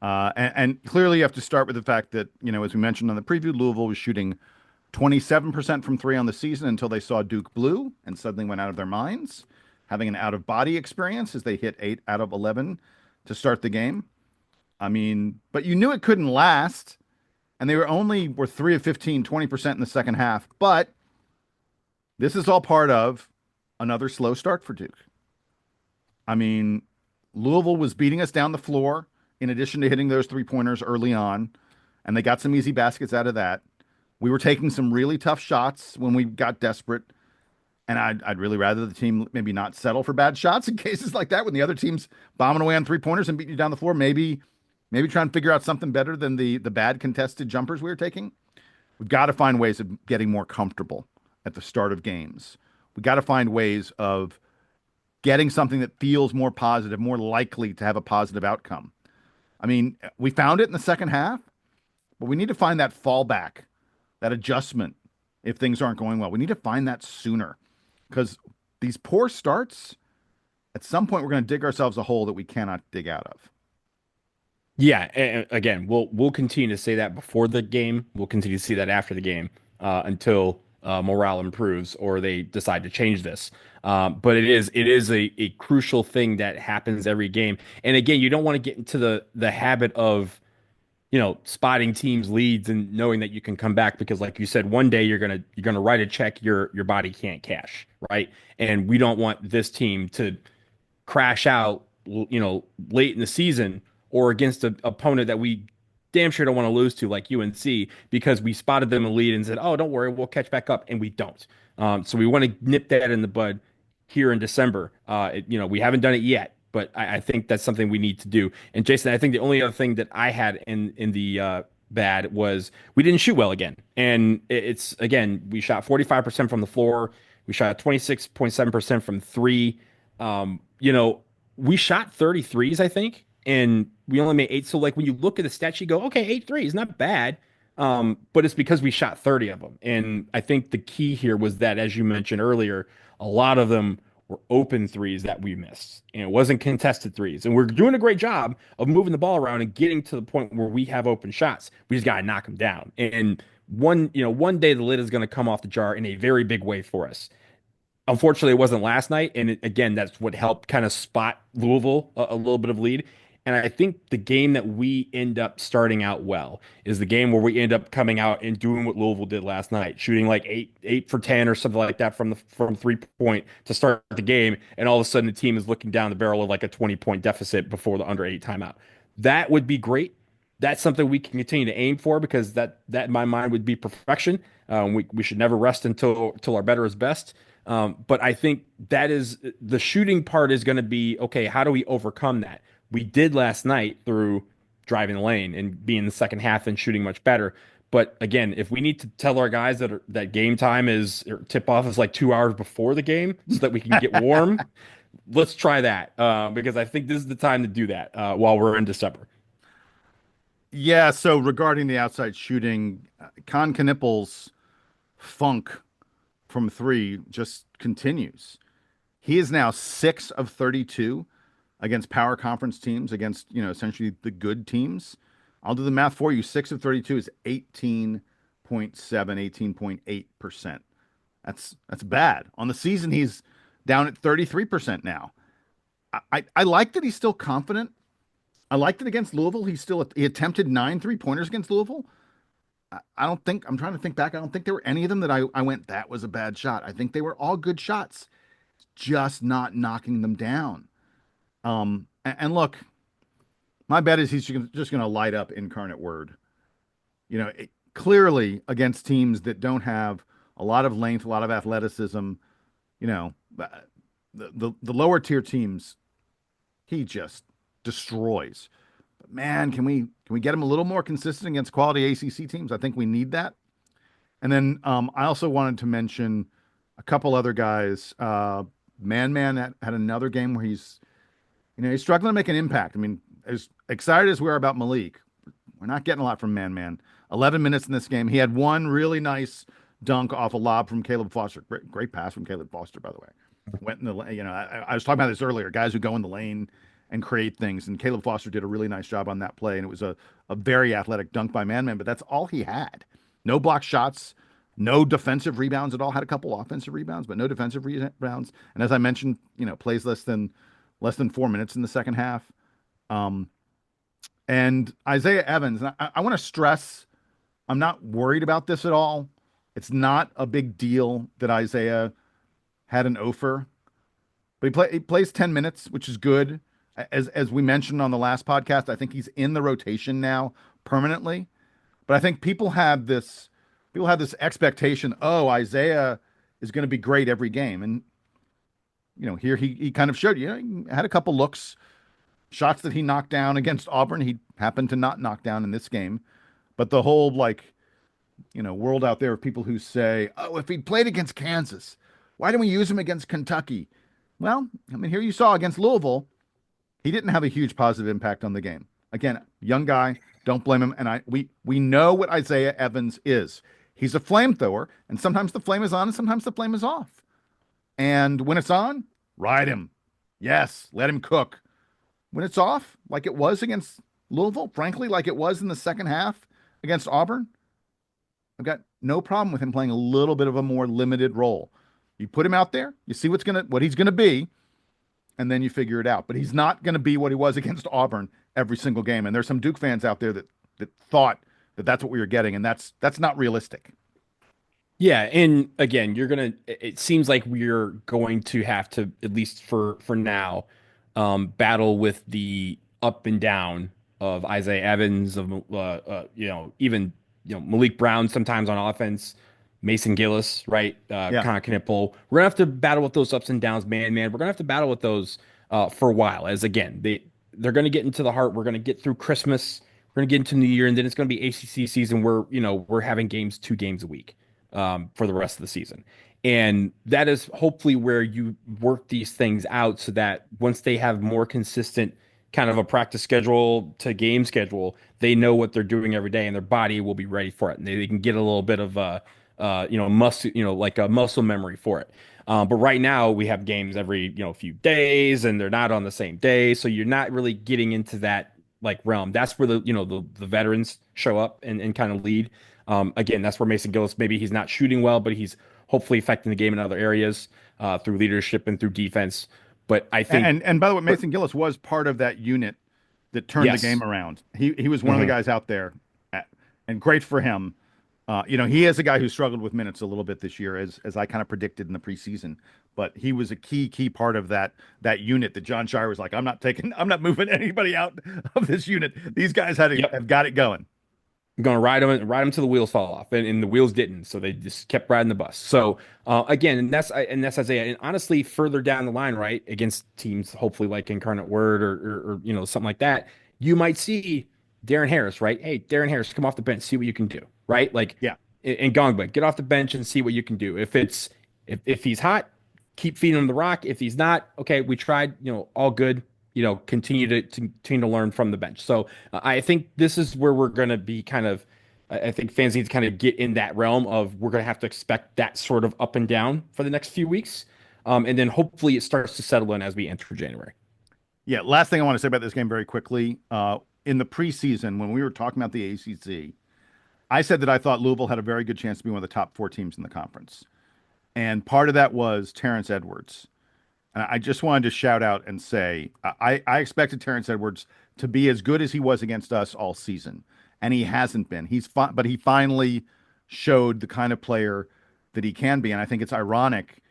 And clearly you have to start with the fact that, as we mentioned on the preview, Louisville was shooting 27% from three on the season until they saw Duke blue and suddenly went out of their minds, having an out-of-body experience as they hit 8 out of 11 to start the game. I mean, but you knew it couldn't last. And they were 3 of 15, 20% in the second half. But this is all part of another slow start for Duke. I mean, Louisville was beating us down the floor in addition to hitting those three-pointers early on, and they got some easy baskets out of that. We were taking some really tough shots when we got desperate, and I'd really rather the team maybe not settle for bad shots in cases like that when the other team's bombing away on three-pointers and beating you down the floor. Maybe try and figure out something better than the bad contested jumpers we were taking. We've got to find ways of getting more comfortable at the start of games. We've got to find ways of getting something that feels more positive, more likely to have a positive outcome. I mean, we found it in the second half, but we need to find that fallback that adjustment if things aren't going well. We need to find that sooner because these poor starts, at some point, we're going to dig ourselves a hole that we cannot dig out of. Yeah, and again, we'll continue to say that before the game. We'll continue to see that after the game until morale improves or they decide to change this. But it is a crucial thing that happens every game. And again, you don't want to get into the habit of spotting teams' leads and knowing that you can come back because, like you said, one day you're gonna write a check your body can't cash, right? And we don't want this team to crash out, late in the season or against an opponent that we damn sure don't want to lose to, like UNC, because we spotted them in the lead and said, "Oh, don't worry, we'll catch back up," and we don't. So we want to nip that in the bud here in December. We haven't done it yet, but I think that's something we need to do. And Jason, I think the only other thing that I had in the bad was we didn't shoot well again. And it's again, we shot 45% from the floor. We shot 26.7% from three. We shot 33s, I think, and we only made eight. So like when you look at the stat sheet, you go, okay, 8 threes, not bad. But it's because we shot 30 of them. And I think the key here was that, as you mentioned earlier, a lot of them were open threes that we missed. And it wasn't contested threes. And we're doing a great job of moving the ball around and getting to the point where we have open shots. We just got to knock them down. And one day the lid is going to come off the jar in a very big way for us. Unfortunately, it wasn't last night, and again, that's what helped kind of spot Louisville a little bit of lead. And I think the game that we end up starting out well is the game where we end up coming out and doing what Louisville did last night, shooting like eight for 10 or something like that from 3 point to start the game, and all of a sudden the team is looking down the barrel of like a 20-point deficit before the under 8 timeout. That would be great. That's something we can continue to aim for because that in my mind would be perfection. We should never rest until our better is best. But I think that is the shooting part is going to be okay. How do we overcome that? We did last night through driving the lane and being in the second half and shooting much better. But again, if we need to tell our guys that game time is or tip off is like 2 hours before the game so that we can get warm, let's try that because I think this is the time to do that while we're in December. Yeah, so regarding the outside shooting, Con Knippel's funk from three just continues. He is now 6 of 32 against power conference teams, against, essentially the good teams. I'll do the math for you. 6 of 32 is 18.7, 18.8%. That's bad. On the season, he's down at 33% now. I like that he's still confident. I liked it against Louisville. He attempted 9 3-pointers against Louisville. I'm trying to think back. I don't think there were any of them that I went, that was a bad shot. I think they were all good shots, just not knocking them down. And look, my bet is he's just going to light up Incarnate Word. Clearly against teams that don't have a lot of length, a lot of athleticism, the lower tier teams, he just destroys. But man, can we get him a little more consistent against quality ACC teams? I think we need that. And then I also wanted to mention a couple other guys. Man had another game where he's struggling to make an impact. I mean, as excited as we are about Maliq, we're not getting a lot from Man. 11 minutes in this game. He had one really nice dunk off a lob from Caleb Foster. Great pass from Caleb Foster, by the way. Went in the I was talking about this earlier. Guys who go in the lane and create things, and Caleb Foster did a really nice job on that play, and it was a very athletic dunk by Man. But that's all he had. No block shots, no defensive rebounds at all. Had a couple offensive rebounds, but no defensive rebounds. And as I mentioned, plays less than 4 minutes in the second half. And Isaiah Evans, and I want to stress, I'm not worried about this at all. It's not a big deal that Isaiah had an offer, but he plays 10 minutes, which is good. As we mentioned on the last podcast, I think he's in the rotation now permanently. But I think people have this expectation, Isaiah is going to be great every game. And here he kind of showed he had a couple looks, shots that he knocked down against Auburn. He happened to not knock down in this game. But the whole world out there of people who say, if he'd played against Kansas, why didn't we use him against Kentucky? Well, I mean, here you saw against Louisville, he didn't have a huge positive impact on the game. Again, young guy, don't blame him. And we know what Isaiah Evans is. He's a flamethrower, and sometimes the flame is on and sometimes the flame is off. And when it's on, ride him. Yes, let him cook. When it's off, like it was against Louisville, frankly, like it was in the second half against Auburn, I've got no problem with him playing a little bit of a more limited role. You put him out there, you see what he's gonna be, and then you figure it out. But he's not gonna be what he was against Auburn every single game. And there's some Duke fans out there that thought that that's what we were getting, and that's not realistic. Yeah, and again, it seems like we're going to have to, at least for now, battle with the up and down of Isaiah Evans, of even Maliq Brown sometimes on offense, Mason Gillis, right? Yeah. Kind of Ktripple. We're gonna have to battle with those ups and downs, man. We're gonna have to battle with those for a while. As again, they're gonna get into the heart. We're gonna get through Christmas. We're gonna get into New Year, and then it's gonna be ACC season where we're having 2 games a week for the rest of the season. And that is hopefully where you work these things out so that once they have more consistent kind of a practice schedule to game schedule, they know what they're doing every day and their body will be ready for it. And they can get a little bit of muscle, like a muscle memory for it. But right now we have games every, few days and they're not on the same day. So you're not really getting into that like realm. That's where the veterans show up and kind of lead. Again, that's where Mason Gillis, maybe he's not shooting well, but he's hopefully affecting the game in other areas through leadership and through defense. But I think, And by the way, Mason Gillis was part of that unit that turned the yes. game around. He was one of the Mhm. guys out there, and great for him. He is a guy who struggled with minutes a little bit this year, as I kind of predicted in the preseason. But he was a key part of that unit that John Shire was like, I'm not moving anybody out of this unit. These guys Yep. have got it going. I'm going to ride them till the wheels fall off, and the wheels didn't, so they just kept riding the bus. So again, and that's Isaiah. And honestly, further down the line, right, against teams hopefully like Incarnate Word or something like that, you might see Darren Harris, right? Hey, Darren Harris, come off the bench, see what you can do, right? Like, Yeah. and Gongba, get off the bench and see what you can do. If he's hot, keep feeding him the rock. If he's not, okay, we tried, all good. Continue to learn from the bench. So I think this is where we're going to be kind of. I think fans need to kind of get in that realm of we're going to have to expect that sort of up and down for the next few weeks, and then hopefully it starts to settle in as we enter January. Yeah. Last thing I want to say about this game very quickly. In the preseason, when we were talking about the ACC, I said that I thought Louisville had a very good chance to be one of the top 4 teams in the conference. And part of that was Terrence Edwards. And I just wanted to shout out and say I expected Terrence Edwards to be as good as he was against us all season, and he hasn't been. But he finally showed the kind of player that he can be, and I think it's ironic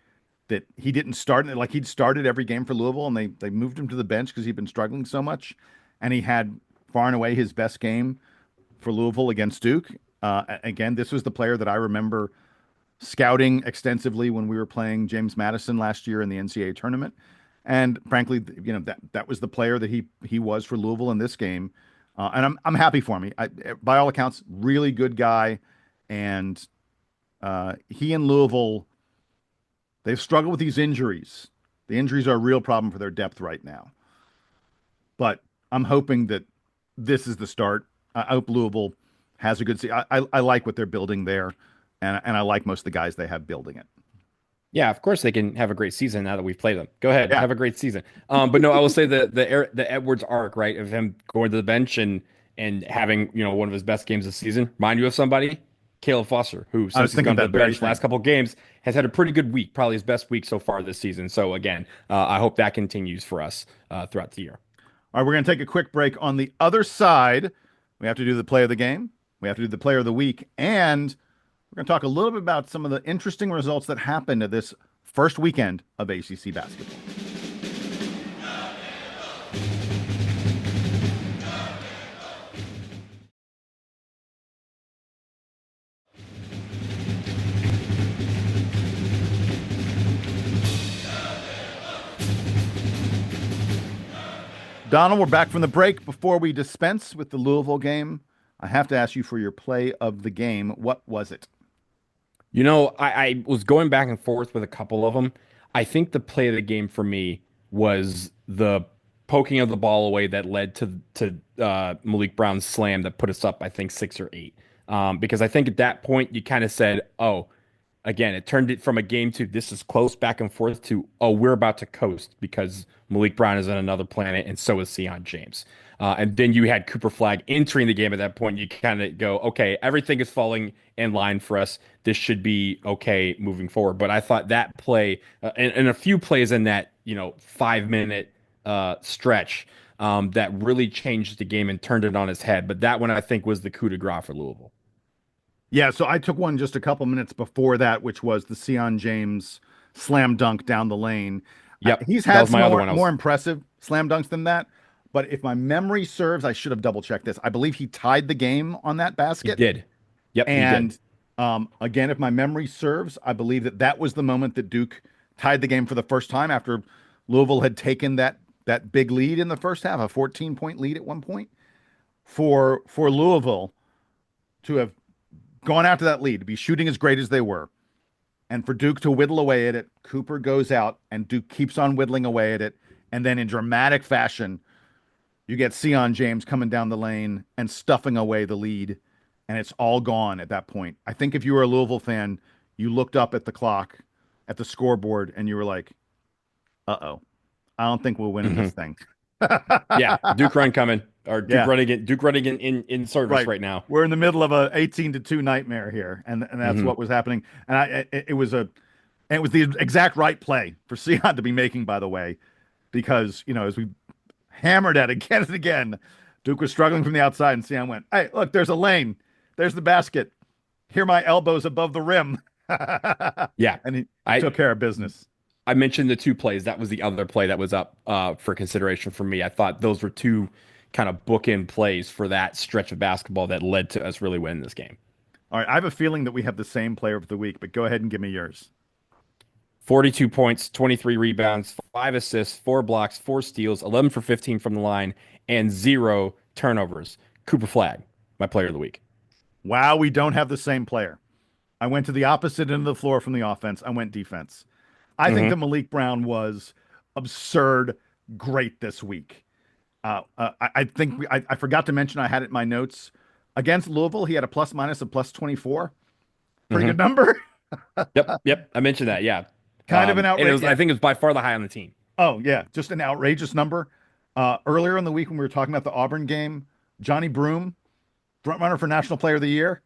that he didn't start like he'd started every game for Louisville, and they moved him to the bench because he'd been struggling so much, and he had far and away his best game for Louisville against Duke. Again, this was the player that I remember scouting extensively when we were playing James Madison last year in the NCAA tournament. And frankly, that was the player that he was for Louisville in this game. And I'm happy for him. By all accounts, really good guy. And he and Louisville, they've struggled with these injuries. The injuries are a real problem for their depth right now. But I'm hoping that this is the start. I hope Louisville has a good season. I like what they're building there, and I like most of the guys they have building it. Yeah, of course they can have a great season now that we've played them. Go ahead, Yeah. have a great season. But no, I will say the Edwards arc, right, of him going to the bench and having one of his best games of the season. Remind you of somebody, Caleb Foster, who I was since he's thinking gone to the that very bench the last thing. couple of games has had a pretty good week, probably his best week so far this season. So again, I hope that continues for us throughout the year. All right, we're going to take a quick break. On the other side, we have to do the play of the game. We have to do the player of the week, and we're going to talk a little bit about some of the interesting results that happened at this first weekend of ACC basketball. Donald, we're back from the break. Before we dispense with the Louisville game, I have to ask you for your play of the game. What was it? I was going back and forth with a couple of them. I think the play of the game for me was the poking of the ball away that led to Maliq Brown's slam that put us up, I think, 6 or 8. Because I think at that point you kind of said, oh, again, it turned it from a game to this is close back and forth to, oh, we're about to coast because Maliq Brown is on another planet and so is Sion James. And then you had Cooper Flagg entering the game at that point. You kind of go, okay, everything is falling in line for us. This should be okay moving forward. But I thought that play and a few plays in that, 5 minute stretch that really changed the game and turned it on its head. But that one I think was the coup de grace for Louisville. Yeah, so I took one just a couple minutes before that, which was the Sion James slam dunk down the lane. Yep, He's that had was some my other more, one. more impressive slam dunks than that, but if my memory serves, I should have double checked this. I believe he tied the game on that He basket. did. Yep, he did. And again, if my memory serves, I believe that that was the moment that Duke tied the game for the first time after Louisville had taken that big lead in the first half, a 14-point lead at one point. For Louisville to have gone after that lead, to be shooting as great as they were, and for Duke to whittle away at it, Cooper goes out and Duke keeps on whittling away at it, and then in dramatic fashion, you get Sion James coming down the lane and stuffing away the lead, and it's all gone at that point. I think if you were a Louisville fan, you looked up at the clock, at the scoreboard, and you were like, "Uh-oh, I don't think we're winning Mhm. this thing." Yeah, Duke run coming or Duke Yeah, running it. Duke running in service right. right now. We're in the middle of a 18-2 nightmare here, and that's Hmm. what was happening. And it was the exact right play for Sion to be making, by the way, because as we hammered at again and again, Duke was struggling from the outside, and Sion went, "Hey, look, there's a lane, there's the basket. Here, my elbows above the rim," Yeah, and he I took care of business. I mentioned the two plays. That was the other play that was up for consideration for me. I thought those were two kind of bookend plays for that stretch of basketball that led to us really winning this game. All right, I have a feeling that we have the same player of the week, but go ahead and give me yours. 42 points, 23 rebounds, 5 assists, 4 blocks, 4 steals, 11 for 15 from the line, and 0 turnovers. Cooper Flagg, my player of the week. Wow, we don't have the same player. I went to the opposite end of the floor from the offense. I went defense. I think Hmm. that Maliq Brown was absurd great this week. I think I forgot to mention I had it in my notes. Against Louisville, he had a plus minus of plus 24. Pretty good Hmm. number. Yep. I mentioned that. Yeah. Kind of an And it outrage. was, I Yeah. think it was by far the high on the team. Oh, yeah. Just an outrageous number. Earlier in the week when we were talking about the Auburn game, Johnny Broom, front runner for National Player of the Year,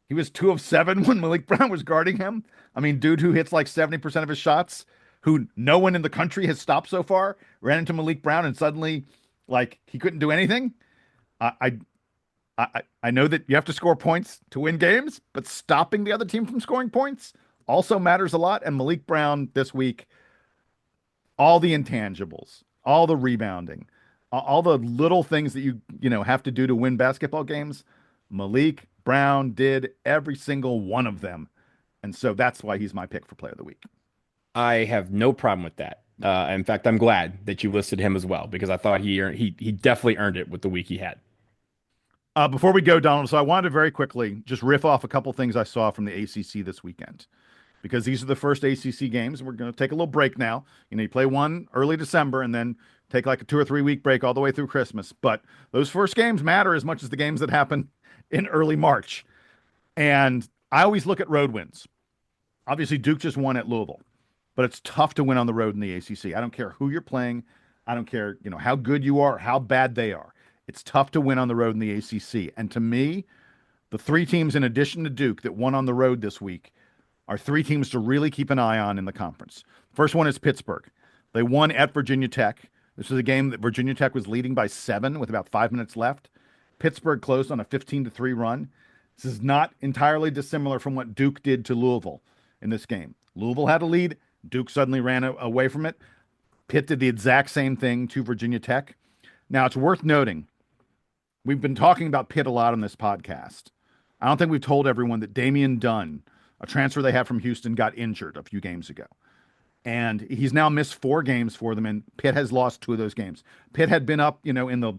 he was 2 of 7 when Maliq Brown was guarding him. I mean, dude who hits like 70% of his shots, who no one in the country has stopped so far, ran into Maliq Brown and suddenly, like, he couldn't do anything. I I know that you have to score points to win games, but stopping the other team from scoring points also matters a lot. And Maliq Brown this week, all the intangibles, all the rebounding, all the little things that you have to do to win basketball games, Maliq Brown did every single one of them. And so that's why he's my pick for player of the week. I have no problem with that. In fact, I'm glad that you listed him as well because I thought he definitely earned it with the week he had. Before we go, Donald, so I wanted to very quickly just riff off a couple things I saw from the ACC this weekend because these are the first ACC games. And we're going to take a little break now. You play one early December and then take like a 2 or 3 week break all the way through Christmas. But those first games matter as much as the games that happen in early March. And I always look at road wins. Obviously, Duke just won at Louisville, but it's tough to win on the road in the ACC. I don't care who you're playing. I don't care, how good you are, or how bad they are. It's tough to win on the road in the ACC. And to me, the three teams, in addition to Duke, that won on the road this week are three teams to really keep an eye on in the conference. First one is Pittsburgh. They won at Virginia Tech. This was a game that Virginia Tech was leading by 7 with about 5 minutes left. Pittsburgh closed on a 15-3 run. This is not entirely dissimilar from what Duke did to Louisville in this game. Louisville had a lead. Duke suddenly ran away from it. Pitt did the exact same thing to Virginia Tech. Now, it's worth noting, we've been talking about Pitt a lot on this podcast. I don't think we've told everyone that Damian Dunn, a transfer they had from Houston, got injured a few games ago. And he's now missed 4 games for them, and Pitt has lost 2 of those games. Pitt had been up, in the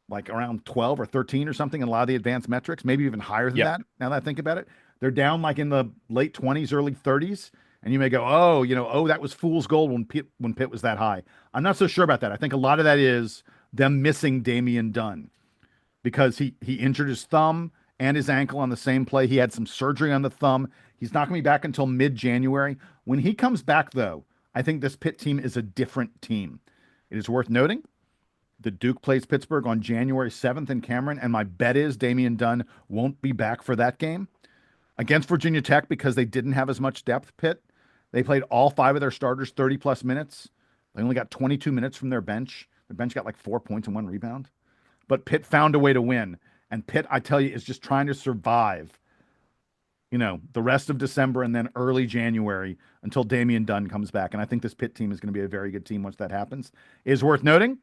like around 12 or 13 or something in a lot of the advanced metrics, maybe even higher than Yep. that. Now that I think about it, they're down like in the late 20s, early 30s. And you may go, oh, that was fool's gold when Pitt was that high. I'm not so sure about that. I think a lot of that is them missing Damian Dunn because he injured his thumb and his ankle on the same play. He had some surgery on the thumb. He's not going to be back until mid-January. When he comes back, though, I think this Pitt team is a different team. It is worth noting that Duke plays Pittsburgh on January 7th in Cameron, and my bet is Damian Dunn won't be back for that game. Against Virginia Tech, because they didn't have as much depth, Pitt, they played all 5 of their starters 30-plus minutes. They only got 22 minutes from their bench. The bench got like 4 points and 1 rebound. But Pitt found a way to win. And Pitt, I tell you, is just trying to survive, the rest of December and then early January until Damian Dunn comes back. And I think this Pitt team is going to be a very good team once that happens. It is worth noting,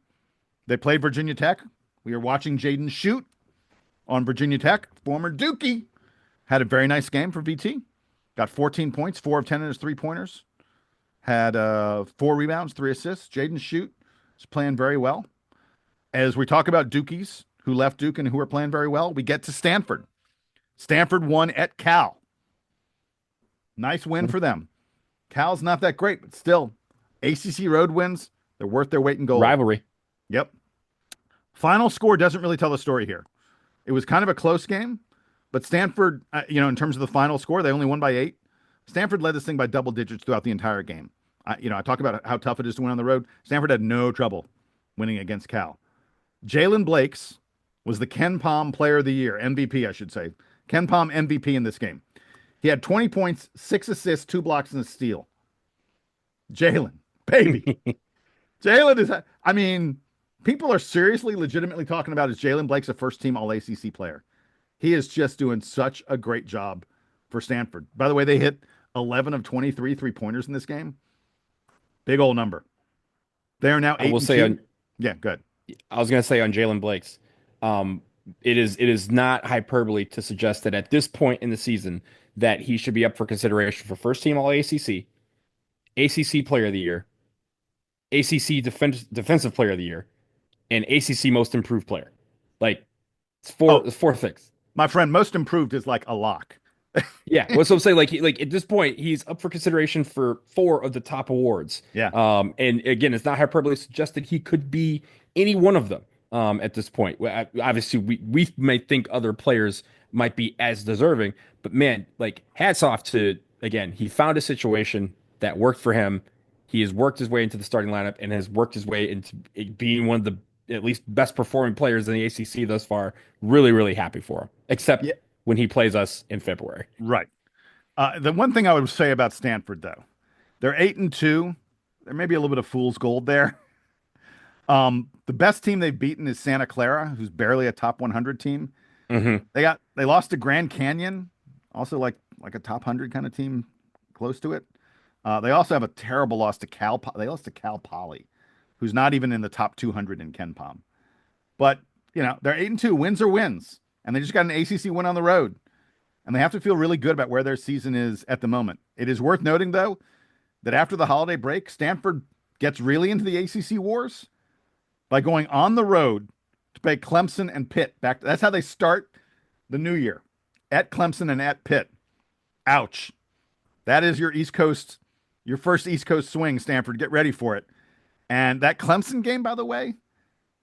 they played Virginia Tech. We are watching Jaden shoot on Virginia Tech. Former Dookie had a very nice game for VT. Got 14 points, 4 of 10 in his three-pointers. Had 4 rebounds, 3 assists. Jaden Shoot is playing very well. As we talk about Dukies who left Duke and who are playing very well, we get to Stanford. Stanford won at Cal. Nice win for them. Cal's not that great, but still, ACC road wins, they're worth their weight in gold. Rivalry. Yep. Final score doesn't really tell the story here. It was kind of a close game, but Stanford, in terms of the final score, they only won by 8. Stanford led this thing by double digits throughout the entire game. I talk about how tough it is to win on the road. Stanford had no trouble winning against Cal. Jalen Blakes was the Ken Pom Player of the Year, MVP, I should say. Ken Pom MVP in this game. He had 20 points, 6 assists, 2 blocks, and a steal. Jalen, baby. Jalen is, people are seriously, legitimately talking about is Jalen Blake's a first-team All-ACC player. He is just doing such a great job for Stanford. By the way, they hit 11 of 23 three-pointers in this game. Big old number. They are now 8-2. Yeah, good. I was going to say on Jalen Blake's, it is not hyperbole to suggest that at this point in the season that he should be up for consideration for first team All ACC, ACC Player of the Year, ACC Defensive Player of the Year, and ACC Most Improved Player. Like it's four things. My friend, Most Improved is like a lock. Yeah, what's what I'm saying? Like at this point, he's up for consideration for 4 of the top awards. Yeah. And again, it's not hyperbole to suggest that he could be any one of them. At this point, obviously, we may think other players might be as deserving, but man, like hats off to again, he found a situation that worked for him. He has worked his way into the starting lineup and has worked his way into being one of the at least best performing players in the ACC thus far. Really, really happy for him. Except when he plays us in February. Right. The one thing I would say about Stanford, though, they're 8-2. There may be a little bit of fool's gold there. The best team they've beaten is Santa Clara, who's barely a top 100 team. Mm-hmm. They lost to Grand Canyon, also like a top 100 kind of team, close to it. They also have a terrible loss to Cal. They lost to Cal Poly, who's not even in the top 200 in Ken Pom. But they're 8-2. Wins are wins, and they just got an ACC win on the road, and they have to feel really good about where their season is at the moment. It is worth noting, though, that after the holiday break, Stanford gets really into the ACC wars by going on the road to play Clemson and Pitt. That's how they start the new year, at Clemson and at Pitt. Ouch. That is your first East Coast swing, Stanford. Get ready for it. And that Clemson game, by the way,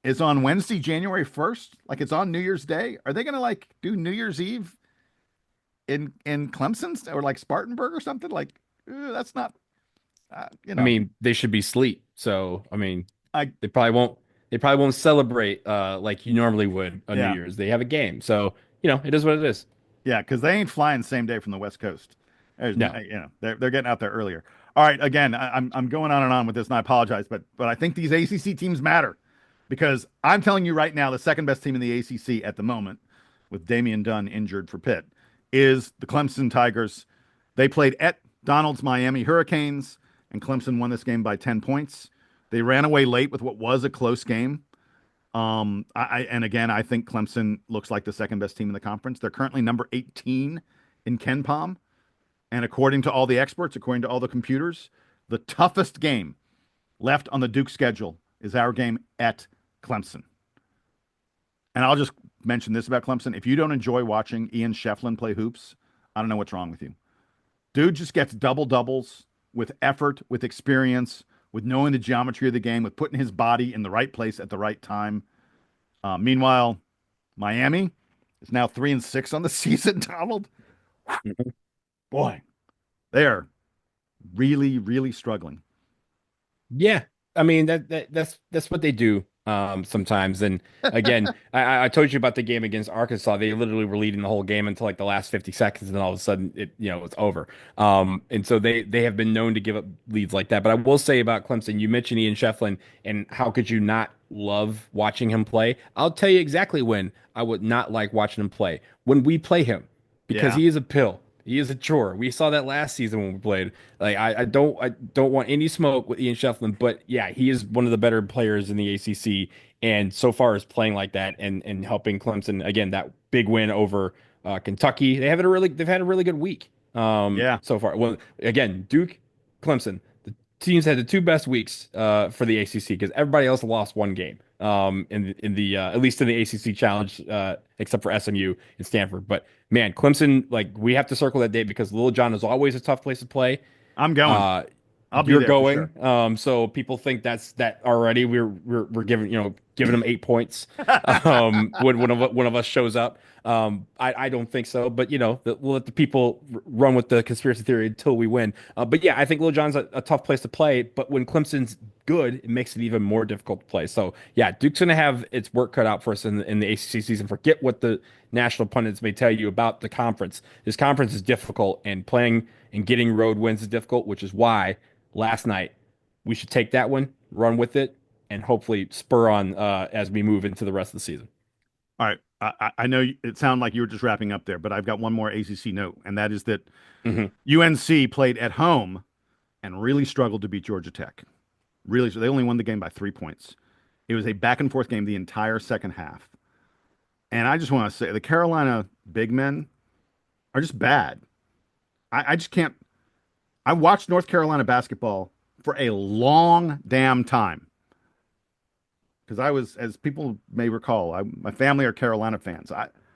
is on Wednesday, January 1st. Like it's on New Year's Day. Are they going to do New Year's Eve in Clemson or like Spartanburg or something? Like, that's not, they should be asleep. So, they probably won't. They probably won't celebrate like you normally would on New Year's. They have a game, so it is what it is. Yeah, because they ain't flying the same day from the West Coast. No. They're getting out there earlier. All right, again, I'm going on and on with this, and I apologize, but I think these ACC teams matter because I'm telling you right now, the second best team in the ACC at the moment, with Damian Dunn injured for Pitt, is the Clemson Tigers. They played at Donald's Miami Hurricanes, and Clemson won this game by 10 points. They ran away late with what was a close game. And again, I think Clemson looks like the second best team in the conference. They're currently number 18 in Ken Pom. And according to all the experts, according to all the computers, the toughest game left on the Duke schedule is our game at Clemson. And I'll just mention this about Clemson. If you don't enjoy watching Ian Shefflin play hoops, I don't know what's wrong with you. Dude just gets double-doubles with effort, with experience, with knowing the geometry of the game, with putting his body in the right place at the right time. Meanwhile, Miami, is now 3-6 on the season, Donald. Mhm. Boy, they are really, really struggling. Yeah, I mean that's what they do sometimes. And again, I told you about the game against Arkansas. They literally were leading the whole game until like the last 50 seconds, and then all of a sudden it's over. And so they have been known to give up leads like that. But I will say about Clemson, you mentioned Ian Shefflin, and how could you not love watching him play? I'll tell you exactly when I would not like watching him play. When we play him, because Yeah. he is a pill. He is a chore. We saw that last season when we played. Like I don't want any smoke with Ian Shefflin, but yeah, he is one of the better players in the ACC, and so far is playing like that and helping Clemson again that big win over Kentucky. They've had a really good week Yeah. so far. Well, again, Duke, Clemson, the teams had the two best weeks for the ACC because everybody else lost one game in the at least in the ACC challenge except for SMU and Stanford. But man, Clemson, like we have to circle that date because Little John is always a tough place to play. I'm going. Uh, I'll be you're there for going. sure. So people think that's that already. We're giving giving them 8 points. When one of us shows up. I don't think so, but we'll let the people run with the conspiracy theory until we win. But yeah, I think Little John's a tough place to play. But when Clemson's good, it makes it even more difficult to play. So yeah, Duke's gonna have its work cut out for us in the ACC season. Forget what the national pundits may tell you about the conference. This conference is difficult, and playing and getting road wins is difficult, which is why last night we should take that one, run with it, and hopefully spur on as we move into the rest of the season. All right. I know it sounded like you were just wrapping up there, but I've got one more ACC note, and that is that Hmm. UNC played at home and really struggled to beat Georgia Tech. Really, so they only won the game by 3 points. It was a back and forth game the entire second half. And I just want to say the Carolina big men are just bad. I just can't. I watched North Carolina basketball for a long damn time because I was, as people may recall, my family are Carolina fans.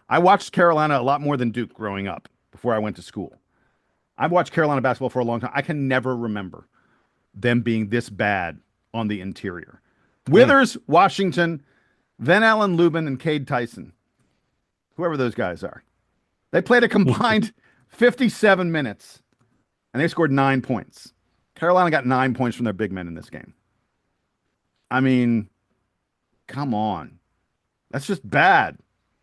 I watched Carolina a lot more than Duke growing up before I went to school. I've watched Carolina basketball for a long time. I can never remember them being this bad on the interior. Mm. Withers, Washington, then Allen Lubin and Cade Tyson, whoever those guys are. They played a combined 57 minutes and they scored 9 points. Carolina got 9 points from their big men in this game. I mean, come on. That's just bad.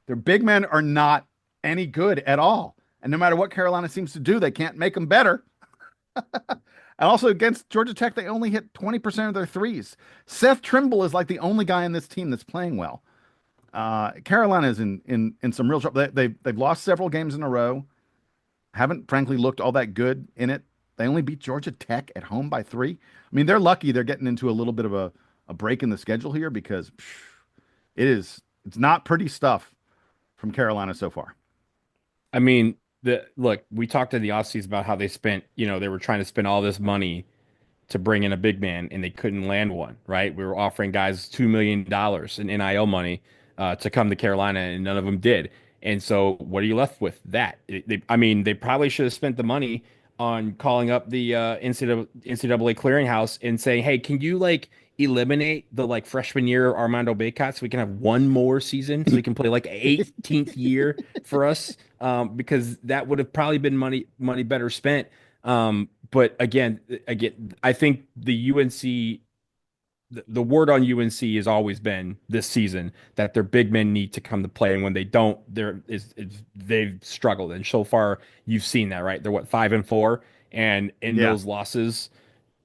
Their big men are not any good at all. And no matter what Carolina seems to do, they can't make them better. And also against Georgia Tech, they only hit 20% of their threes. Seth Trimble is like the only guy in this team that's playing well. Carolina is in some real trouble. They've lost several games in a row. Haven't frankly looked all that good in it. They only beat Georgia Tech at home by 3. I mean, they're lucky they're getting into a little bit of a break in the schedule here because it's not pretty stuff from Carolina so far. I mean, look, we talked in the offseason about how they spent, they were trying to spend all this money to bring in a big man and they couldn't land one, right? We were offering guys $2 million in NIL money to come to Carolina and none of them did. And so what are you left with? I mean, they probably should have spent the money on calling up the NCAA clearinghouse and saying, hey, can you like eliminate the like freshman year Armando Bacot so we can have one more season so he can play like 18th year for us? Because that would have probably been money better spent. But again, I think the UNC, the word on UNC has always been this season that their big men need to come to play, and when they don't, they've struggled. And so far, you've seen that, right? They're what 5-4, and in Yeah. those losses,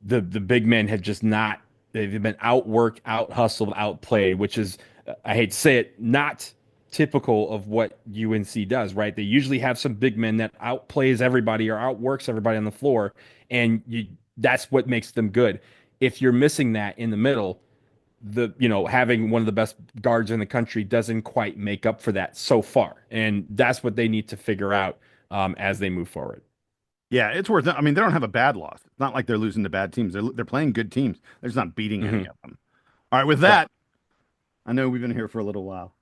the big men have just not. They've been outworked, out hustled, outplayed, which is, I hate to say it, not typical of what UNC does, right? They usually have some big men that outplays everybody or outworks everybody on the floor, and that's what makes them good. If you're missing that in the middle, having one of the best guards in the country doesn't quite make up for that so far, and that's what they need to figure out as they move forward. Yeah, it's worth it. I mean, they don't have a bad loss. It's not like they're losing to bad teams. They're playing good teams. They're just not beating any Hmm. of them. All right, with Right. that, I know we've been here for a little while.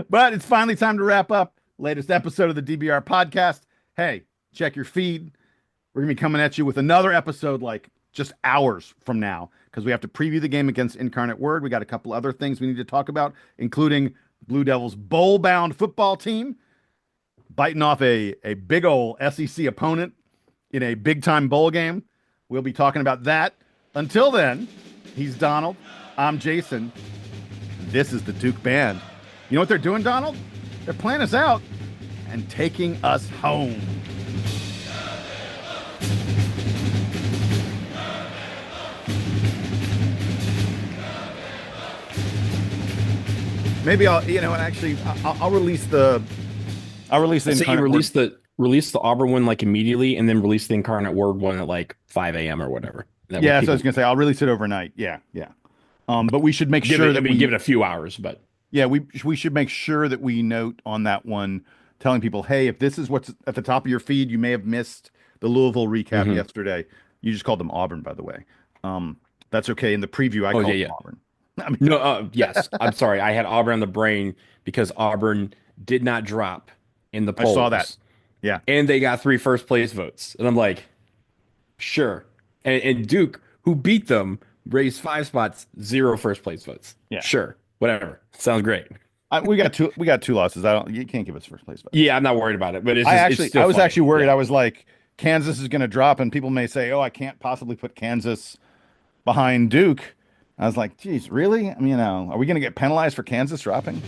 But it's finally time to wrap up. Latest episode of the DBR podcast. Hey, check your feed. We're going to be coming at you with another episode like just hours from now because we have to preview the game against Incarnate Word. We got a couple other things we need to talk about, including Blue Devils bowl-bound football team biting off a big old SEC opponent in a big-time bowl game. We'll be talking about that. Until then, he's Donald. I'm Jason. This is the Duke Band. You know what they're doing, Donald? They're playing us out and taking us home. Maybe I'll release the So you incarnate release the Auburn one like immediately, and then release the Incarnate Word one at like 5 a.m. or whatever. That way Yeah, so I people was gonna say I'll release it overnight. Yeah, yeah. But we should make give sure it, that give it a few hours, but yeah, we should make sure that we note on that one, telling people, hey, if this is what's at the top of your feed, you may have missed the Louisville recap yesterday. You just called them Auburn, by the way. That's okay. In the preview, I called them Auburn. I mean, no, yes, I'm sorry. I had Auburn on the brain because Auburn did not drop in the I polls. saw that. Yeah. And they got 3 first place votes. And I'm like, sure. And Duke, who beat them, raised 5 spots, 0 first place votes. Yeah. Sure. Whatever. Sounds great. We got two losses. You can't give us first place. But Yeah, I'm not worried about it. But I was actually worried. Yeah. I was like, Kansas is going to drop, and people may say, oh, I can't possibly put Kansas behind Duke. I was like, geez, really? I mean, are we going to get penalized for Kansas dropping?